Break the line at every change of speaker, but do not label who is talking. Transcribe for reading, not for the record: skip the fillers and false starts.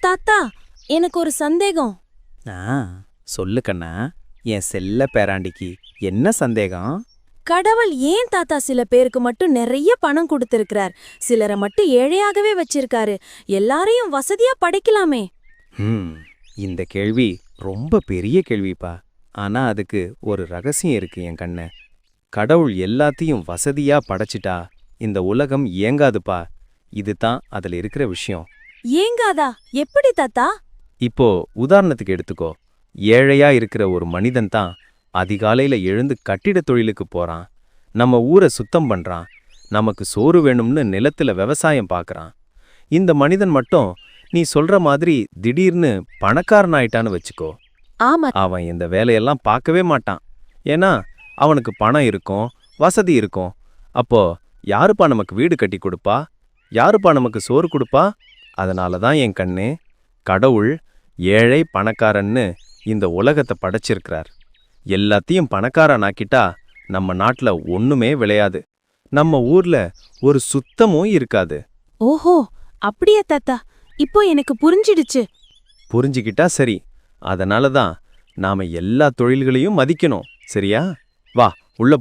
தாத்தா, எனக்கு ஒரு சந்தேகம்.
ஆ சொல்லு கண்ணா, என் செல்ல பேராண்டிக்கு என்ன சந்தேகம்?
கடவுள் ஏன் தாத்தா சில பேருக்கு மட்டும் நிறைய பணம் கொடுத்திருக்கிறார், சிலரை மட்டும் ஏழையாகவே வச்சிருக்காரு? எல்லாரையும் வசதியா படைக்கலாமே.
இந்த கேள்வி ரொம்ப பெரிய கேள்விப்பா. ஆனா அதுக்கு ஒரு ரகசியம் இருக்கு என் கண்ணு. கடவுள் எல்லாத்தையும் வசதியா படைச்சிட்டா இந்த உலகம் இயங்காதுப்பா. இதுதான் அதுல இருக்கிற விஷயம்.
ஏங்காதா? எப்படி தாத்தா?
இப்போ உதாரணத்துக்கு எடுத்துக்கோ. ஏழையா இருக்கிற ஒரு மனிதன் தான் அதிகாலையில எழுந்து கட்டிடத் தொழிலுக்கு போறான், நம்ம ஊரை சுத்தம் பண்றான், நமக்கு சோறு வேணும்னு நிலத்துல விவசாயம் பார்க்கறான். இந்த மனிதன் மட்டும் நீ சொல்ற மாதிரி திடீர்னு பணக்காரன் ஆயிட்டான்னு வச்சுக்கோ.
ஆமா.
அவன் இந்த வேலையெல்லாம் பார்க்கவே மாட்டான். ஏன்னா அவனுக்கு பணம் இருக்கும், வசதி இருக்கும். அப்போ யாருப்பா நமக்கு வீடு கட்டி கொடுப்பா? யாருப்பா நமக்கு சோறு கொடுப்பா? அதனால தான் என் கண்ணே, கடவுள் ஏழை பணக்காரன்னு இந்த உலகத்தை படைச்சிருக்கிறார். எல்லாத்தையும் பணக்காரனாக்கிட்டா நம்ம நாட்டுல ஒண்ணுமே விளையாது, நம்ம ஊர்ல ஒரு சுத்தமும் இருக்காது.
ஓஹோ, அப்படியா தாத்தா? இப்போ எனக்கு புரிஞ்சிடுச்சு.
புரிஞ்சுக்கிட்டா சரி. அதனால தான் நாம எல்லா தொழில்களையும் மதிக்கணும், சரியா? வா, உள்ள